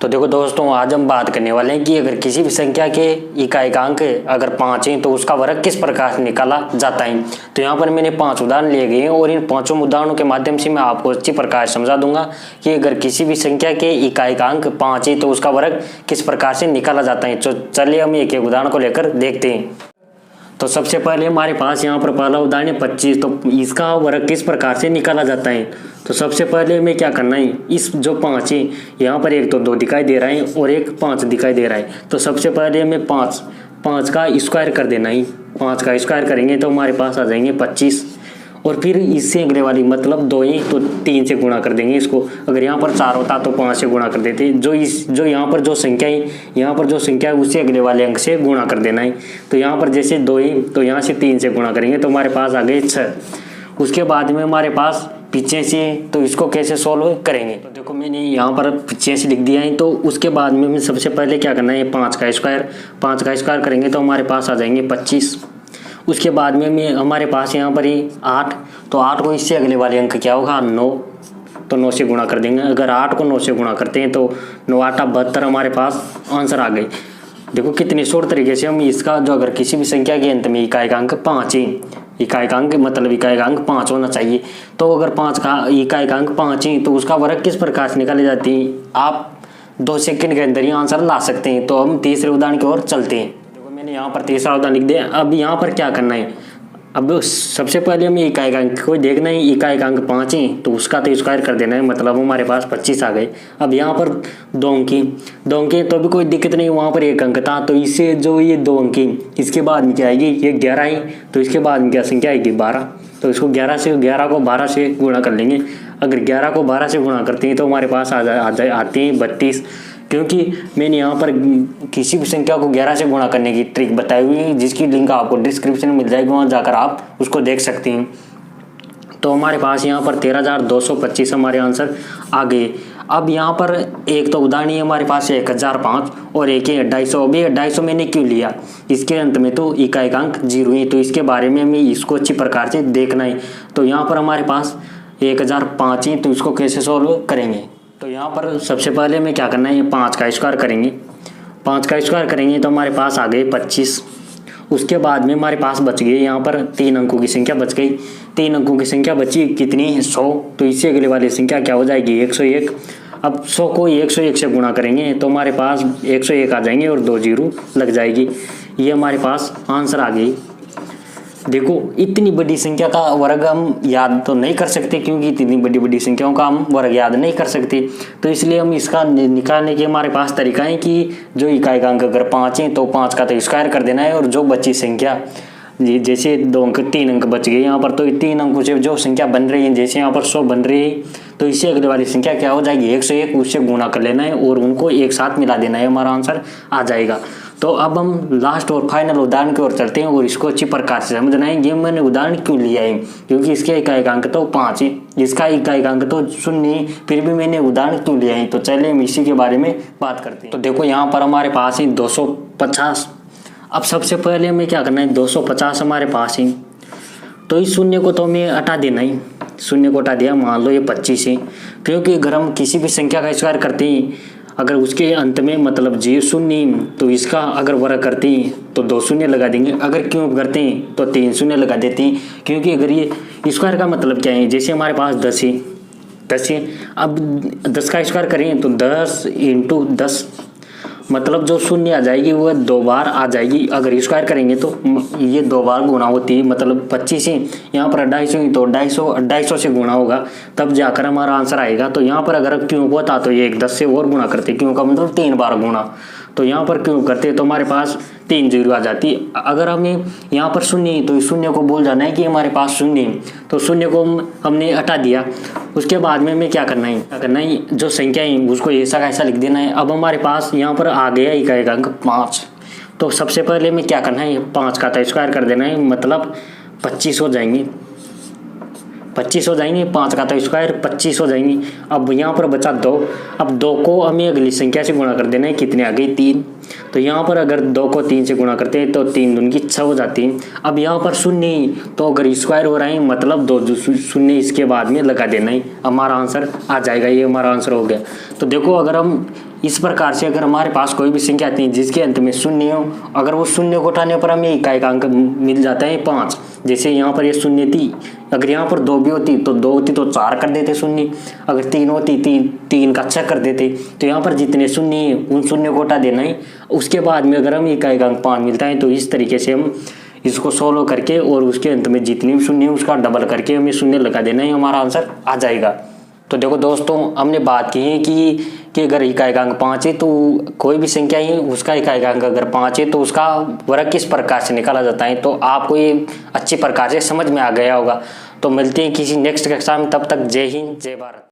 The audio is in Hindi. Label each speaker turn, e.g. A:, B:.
A: तो देखो दोस्तों, आज हम बात करने वाले हैं कि अगर किसी भी संख्या के इकाइकांक अगर 5 हैं तो उसका वर्ग किस प्रकार से निकाला जाता है। तो यहाँ पर मैंने 5 उदाहरण लिए गए हैं और इन 5 उदाहरणों के माध्यम से मैं आपको अच्छी प्रकार समझा दूंगा कि अगर किसी भी संख्या के इकाइकांक 5 है तो उसका वर्ग किस प्रकार से निकाला जाता है। तो चलिए हम एक एक उदाहरण को लेकर देखते हैं। तो सबसे पहले हमारे पास यहाँ पर पहला उदाहरण है 25। तो इसका वर्ग किस प्रकार से निकाला जाता है। तो सबसे पहले हमें क्या करना है, इस जो 5 है यहाँ पर एक तो 2 दिखाई दे रहा है और एक 5 दिखाई दे रहा है। तो सबसे पहले हमें 5 का स्क्वायर कर देना है। 5 का स्क्वायर करेंगे तो हमारे पास आ जाएंगे 25। और फिर इससे अगले वाली मतलब 2 है तो 3 से गुणा कर देंगे इसको। अगर यहाँ पर 4 होता तो 5 से गुणा कर देते। जो यहाँ पर जो संख्या है, यहाँ पर जो संख्या है उससे अगले वाले अंक से गुणा कर देना है। तो यहाँ पर जैसे 2 है तो यहाँ से 3 से गुणा करेंगे तो हमारे पास आ गए 6। उसके बाद में हमारे पास पीछे से, तो इसको कैसे सॉल्व करेंगे। तो देखो मैंने यहाँ पर पीछे से लिख दिया है। तो उसके बाद में हमें सबसे पहले क्या करना है, 5 का स्क्वायर करेंगे तो हमारे पास आ जाएंगे 25। उसके बाद में हमारे पास यहाँ पर ही 8। तो 8 को इससे अगले वाले अंक क्या होगा 9। तो 9 से गुणा कर देंगे। अगर 8 को 9 से गुणा करते हैं तो 9 8 72 हमारे पास आंसर आ गए। देखो कितने शॉर्ट तरीके से हम इसका जो अगर किसी भी संख्या के अंत में इकाइकांक 5 है, इकाइकांक 5 होना चाहिए। तो अगर 5 का इकाइकांक 5 है तो उसका वर्ग किस प्रकार से निकाली जाती है, आप 2 सेकंड के अंदर ही आंसर ला सकते हैं। तो हम तीसरे उदाहरण की ओर चलते हैं। देखो मैंने यहाँ पर तीसरा उदाहरण लिख दिया। अब यहाँ पर क्या करना है, अब सबसे पहले हमें इकाइकांक को देखना है। इकाइकांक 5 है तो उसका तो स्क्वायर कर देना है, मतलब हमारे पास 25 आ गए। अब यहाँ पर 2 अंक तो भी कोई दिक्कत नहीं, वहाँ पर 1 अंक था। तो इससे जो ये 2 अंक इसके बाद में क्या आएगी, ये 11 है। तो इसके बाद में क्या संख्या आएगी 12। तो इसको 11 को 12 से गुणा कर लेंगे। अगर 11 को 12 से गुणा करते हैं तो हमारे पास आते हैं 32। क्योंकि मैंने यहाँ पर किसी भी संख्या को 11 से गुणा करने की ट्रिक बताई हुई है, जिसकी लिंक आपको डिस्क्रिप्शन में मिल जाएगी, वहाँ जाकर आप उसको देख सकती हैं। तो हमारे पास यहाँ पर 13,225 हमारे आंसर आ गए। अब यहाँ पर एक तो उदाहरण है हमारे पास 1005 और एक है 250। अभी 250 मैंने क्यों लिया, इसके अंत में तो इकाइकांक 0 है, तो इसके बारे में हमें इसको अच्छी प्रकार से देखना है। तो यहाँ पर हमारे पास 1005 है, तो इसको कैसे सॉल्व करेंगे। तो यहाँ पर सबसे पहले हमें क्या करना है, 5 का स्क्वायर करेंगे। 5 का स्क्वायर करेंगे तो हमारे पास आ गए 25। उसके बाद में हमारे पास बच गए यहाँ पर 3 अंकों की संख्या बच गई। 3 अंकों की संख्या बची कितनी, 100। तो इससे अगले वाली संख्या क्या हो जाएगी, 101। अब 100 को 101 से गुणा करेंगे तो हमारे पास 101 आ जाएंगे और 2 जीरो लग जाएगी। ये हमारे पास आंसर आ गई। देखो इतनी बड़ी संख्या का वर्ग हम याद तो नहीं कर सकते, क्योंकि इतनी बड़ी बड़ी संख्याओं का हम वर्ग याद नहीं कर सकते। तो इसलिए हम इसका निकालने के हमारे पास तरीका है कि जो इकाइकांक अगर 5 है तो 5 का तो स्क्वायर कर देना है। और जो बची संख्या, जैसे 3 अंक बच गए यहाँ पर, तो 3 अंकों से जो संख्या बन रही है, जैसे यहाँ पर 100 बन रही है, तो इससे अगले वाली संख्या क्या हो जाएगी 101, उससे गुणा कर लेना है और उनको एक साथ मिला देना है, हमारा आंसर आ जाएगा। तो अब हम लास्ट और फाइनल उदाहरण की ओर चलते हैं और इसको अच्छी प्रकार से समझना है। ये मैंने उदाहरण क्यों लिया है, क्योंकि इसके इकाइकांक तो 5 है, इसका इकाइकांक तो 0 है, फिर भी मैंने उदाहरण क्यों लिया है। तो चलिए हम इसी के बारे में बात करते हैं। तो देखो यहाँ पर हमारे पास है 250। अब सबसे पहले हमें क्या करना है, 250 हमारे पास है तो इस 0 को तो हमें हटा देना है। 0 को हटा दिया, मान लो ये 25 है। क्योंकि अगर हम किसी भी संख्या का स्क्वायर करते हैं, अगर उसके अंत में मतलब 0 तो इसका अगर वर्ग करते हैं तो 2 शून्य लगा देंगे। अगर क्यूब करते हैं तो 3 शून्य लगा देते हैं। क्योंकि अगर ये स्क्वायर का मतलब क्या है, जैसे हमारे पास 10 है, अब 10 का स्क्वायर करें तो 10 × 10, मतलब जो शून्य आ जाएगी वह 2 बार आ जाएगी। अगर स्क्वायर करेंगे तो ये 2 बार गुणा होती है, मतलब 25 है, यहाँ पर 250 तो 250 से गुणा होगा, तब जाकर हमारा आंसर आएगा। तो यहाँ पर अगर क्यों होता तो ये 10 से और गुणा करते, क्यों का मतलब 3 बार गुणा। तो यहाँ पर क्यों करते तो हमारे पास 3 जीरो आ जाती। अगर हमें यहाँ पर 0 तो इस 0 को भूल जाना है कि हमारे पास 0, तो 0 को हमने हटा दिया। उसके बाद में हमें क्या करना है, जो संख्या है उसको ऐसा का ऐसा लिख देना है। अब हमारे पास यहाँ पर आ गया इकाइकांक 5। तो सबसे पहले हमें क्या करना है, 5 का तो स्क्वायर कर देना है, मतलब 25 हो जाएंगे। 25 हो जाएंगे, 5 का तो स्क्वायर 25 हो जाएंगे। अब यहाँ पर बचा 2। अब 2 को हमें अगली संख्या से गुणा कर देना है, कितने आ गई 3। तो यहाँ पर अगर 2 को 3 से गुणा करते हैं तो 3 दूनी 6 हो जाती है। अब यहाँ पर 0, तो अगर स्क्वायर हो रहा है मतलब 2 शून्य इसके बाद में लगा देना है, हमारा आंसर आ जाएगा। ये हमारा आंसर हो गया। तो देखो अगर हम इस प्रकार से अगर हमारे पास कोई भी संख्या आती है जिसके अंत में शून्य हो, अगर वो शून्य को उठाने पर हमें इकाई का अंक मिल जाता है 5। जैसे यहाँ पर ये शून्य थी, अगर यहाँ पर 2 भी होती तो 2 होती तो 4 कर देते शून्य, अगर 3 होती 3 का 6 कर देते। तो यहाँ पर जितने शून्य है उन शून्य को हटा देना है। उसके बाद में अगर हमें इकाई का अंक 5 मिलता है तो इस तरीके से हम इसको सोल्व करके और उसके अंत में जितनी भी शून्य है उसका डबल करके हमें शून्य लगा देना है, हमारा आंसर आ जाएगा। तो देखो दोस्तों, हमने बात की है कि अगर इकाई का अंक 5 है तो कोई भी संख्या ही उसका इकाई का अंक अगर 5 है तो उसका वर्ग किस प्रकार से निकाला जाता है। तो आपको ये अच्छी प्रकार से समझ में आ गया होगा। तो मिलते हैं किसी नेक्स्ट कक्षा में, तब तक जय हिंद जय भारत।